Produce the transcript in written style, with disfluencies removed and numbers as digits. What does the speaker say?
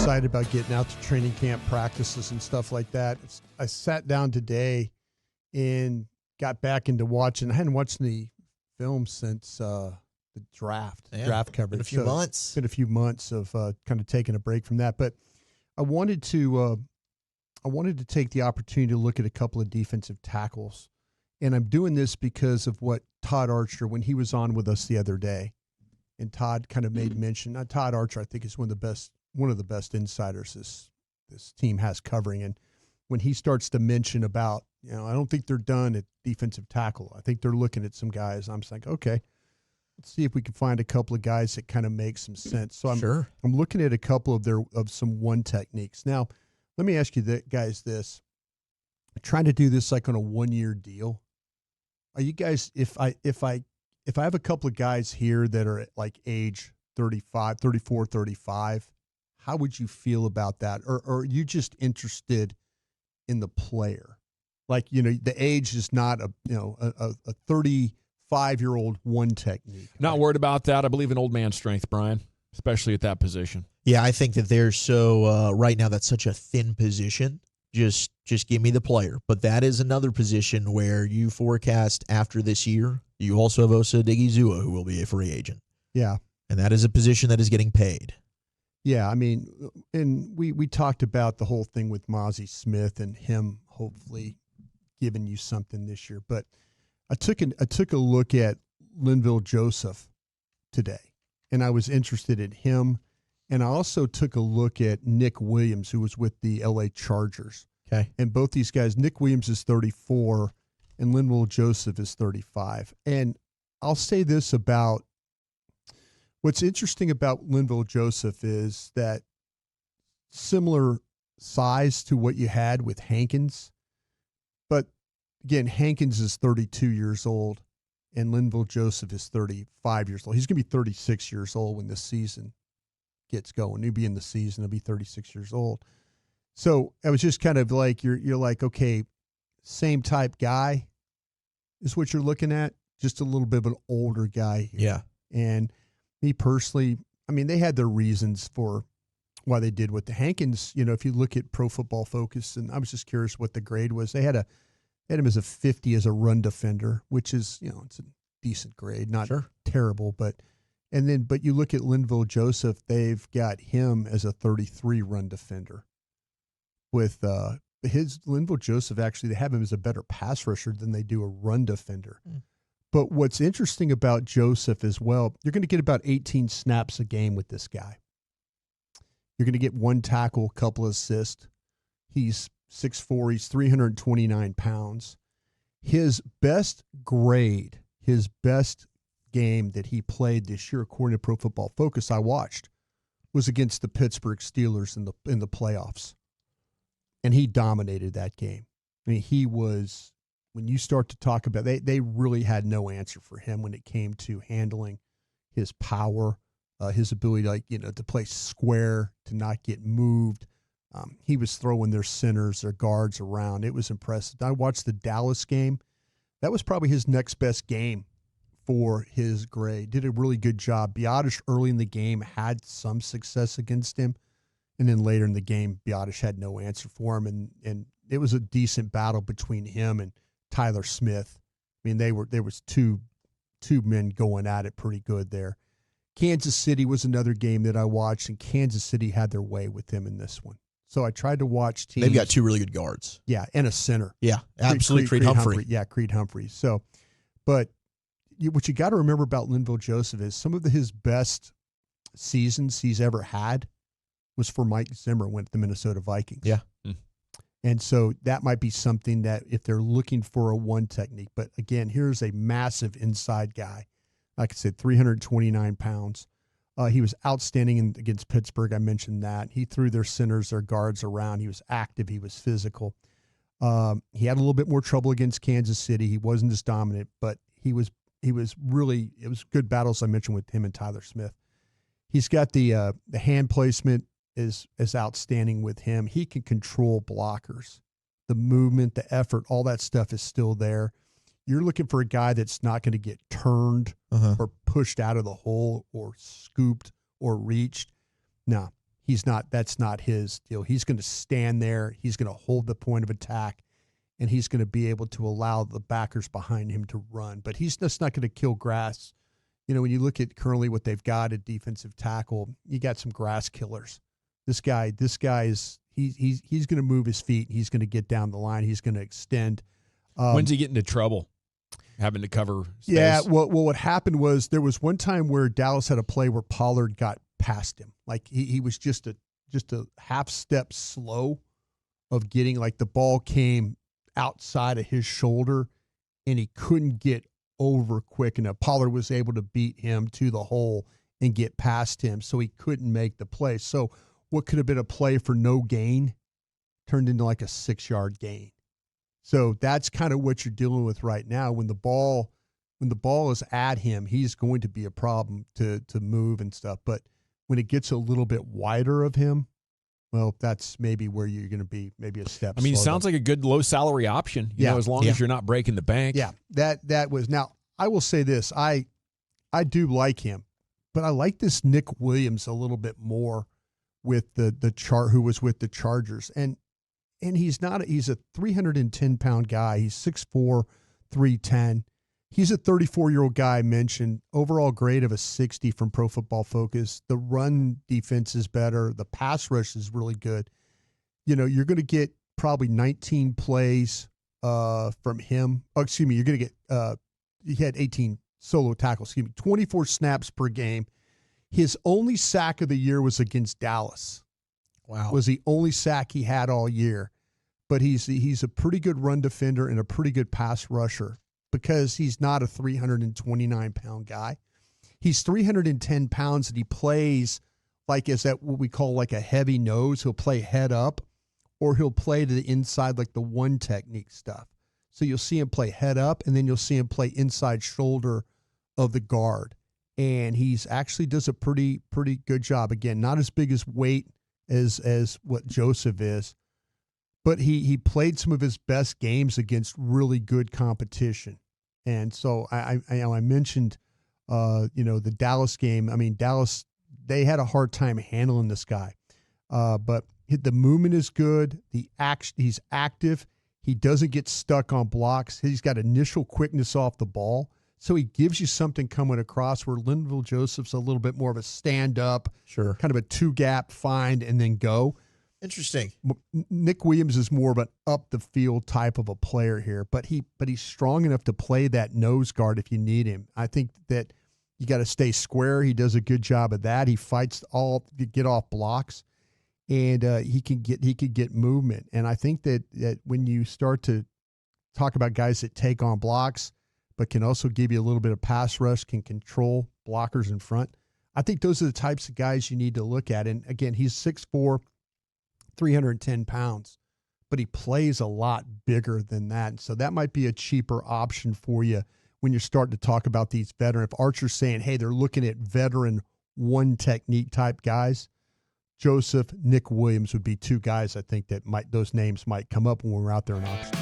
excited about getting out to training camp practices and stuff like that. I sat down today and got back into watching. I hadn't watched the film since the draft coverage. Been a few months. It's been a few months of kind of taking a break from that. But I wanted to take the opportunity to look at a couple of defensive tackles. And I'm doing this because of what Todd Archer, when he was on with us the other day, and Todd kind of made mention. Todd Archer, I think, is one of the best insiders this team has covering. And when he starts to mention about, I don't think they're done at defensive tackle. I think they're looking at some guys. I'm just like, okay, let's see if we can find a couple of guys that kind of make some sense. So I'm looking at a couple of some one techniques. Now, let me ask you guys this. I'm trying to do this like on a 1-year deal. Are you guys, if I have a couple of guys here that are at like age 35, 34, 35, how would you feel about that? Or are you just interested in the player? Like, the age is not a 35-year-old one technique. Not worried about that. I believe in old man strength, Brian, especially at that position. Yeah, I think that they're so right now that's such a thin position. Just give me the player. But that is another position where you forecast after this year, you also have Osa Odigizua, who will be a free agent. Yeah. And that is a position that is getting paid. Yeah, I mean, and we talked about the whole thing with Mozzie Smith and him hopefully giving you something this year. But I took a look at Linval Joseph today, and I was interested in him. And I also took a look at Nick Williams, who was with the L.A. Chargers. Okay. And both these guys, Nick Williams is 34, and Linval Joseph is 35. And I'll say this about what's interesting about Linval Joseph is that similar size to what you had with Hankins. But, again, Hankins is 32 years old, and Linval Joseph is 35 years old. He's going to be 36 years old when this season gets going. He'll be in the season. He'll be 36 years old. So I was just kind of like, you're like, okay, same type guy is what you're looking at. Just a little bit of an older guy here. Yeah. And me personally, I mean, they had their reasons for why they did with the Hankins. If you look at Pro Football Focus, and I was just curious what the grade was. They had him as a 50 as a run defender, which is, it's a decent grade, not terrible, but you look at Linval Joseph, they've got him as a 33 run defender. With Linval Joseph, actually, they have him as a better pass rusher than they do a run defender. Mm. But what's interesting about Joseph as well, you're going to get about 18 snaps a game with this guy. You're going to get one tackle, a couple of assists. He's 6'4", he's 329 pounds. His best grade, his best game that he played this year, according to Pro Football Focus, I watched, was against the Pittsburgh Steelers in the playoffs. And he dominated that game. I mean, he was, when you start to talk about, they really had no answer for him when it came to handling his power, his ability to play square, to not get moved. He was throwing their centers, their guards around. It was impressive. I watched the Dallas game. That was probably his next best game for his grade. Did a really good job. Broaddus early in the game had some success against him. And then later in the game, Broaddus had no answer for him. And it was a decent battle between him and Tyler Smith. I mean, there was two men going at it pretty good there. Kansas City was another game that I watched, and Kansas City had their way with him in this one. So I tried to watch teams. They've got two really good guards. Yeah, and a center. Yeah, absolutely. Creed Humphrey. Yeah, Creed Humphrey. So, but what you got to remember about Linval Joseph is some of his best seasons he's ever had was for Mike Zimmer when at the Minnesota Vikings. Yeah. And so that might be something that if they're looking for a one technique. But again, here's a massive inside guy. Like I said, 329 pounds. He was outstanding against Pittsburgh. I mentioned that. He threw their centers, their guards around. He was active. He was physical. He had a little bit more trouble against Kansas City. He wasn't as dominant, but he was really, it was good battles I mentioned with him and Tyler Smith. He's got the hand placement is outstanding with him. He can control blockers. The movement, the effort, all that stuff is still there. You're looking for a guy that's not going to get turned or pushed out of the hole or scooped or reached. No, That's not his deal. He's going to stand there. He's going to hold the point of attack, and he's going to be able to allow the backers behind him to run. But he's just not going to kill grass. When you look at currently what they've got at defensive tackle, you got some grass killers. This guy is he's going to move his feet. He's going to get down the line. He's going to extend. When's he get into trouble? Having to cover space? Yeah, well, what happened was there was one time where Dallas had a play where Pollard got past him. Like he was just a half step slow of getting, like the ball came outside of his shoulder and he couldn't get over quick enough. Pollard was able to beat him to the hole and get past him, so he couldn't make the play. So what could have been a play for no gain turned into like a 6-yard gain. So that's kind of what you're dealing with right now. When the ball is at him, he's going to be a problem to move and stuff. But when it gets a little bit wider of him, well, that's maybe where you're going to be, maybe a step. I mean, he sounds like a good low salary option. You know, as long as you're not breaking the bank. Yeah, that was. Now I will say this: I do like him, but I like this Nick Williams a little bit more with the chart who was with the Chargers, and he's a 310-pound guy. He's 6'4", 310. He's a 34-year-old guy I mentioned. Overall grade of a 60 from Pro Football Focus. The run defense is better. The pass rush is really good. You're going to get probably 19 plays from him. Oh, excuse me. You're going to get he had 18 solo tackles. 24 snaps per game. His only sack of the year was against Dallas. Wow. Was the only sack he had all year. But he's a pretty good run defender and a pretty good pass rusher, because he's not a 329-pound guy. He's 310 pounds, and he plays like what we call like a heavy nose. He'll play head up, or he'll play to the inside like the one technique stuff. So you'll see him play head up, and then you'll see him play inside shoulder of the guard. And he's actually does a pretty good job. Again, not as big as weight as what Joseph is, but he played some of his best games against really good competition. And so I mentioned, the Dallas game. I mean, Dallas, they had a hard time handling this guy. But the movement is good. He's active. He doesn't get stuck on blocks. He's got initial quickness off the ball. So he gives you something coming across, where Linval Joseph's a little bit more of a stand-up, sure, kind of a two-gap find and then go. Interesting. Nick Williams is more of an up-the-field type of a player here, but he's strong enough to play that nose guard if you need him. I think that you got to stay square. He does a good job of that. He fights to get off blocks, and he can get movement. And I think that when you start to talk about guys that take on blocks, but can also give you a little bit of pass rush, can control blockers in front, I think those are the types of guys you need to look at. And again, he's 6'4", 310 pounds, but he plays a lot bigger than that. So that might be a cheaper option for you when you're starting to talk about these veteran. If Archer's saying, hey, they're looking at veteran one technique type guys, Joseph, Nick Williams would be two guys I think that those names might come up when we're out there in auction.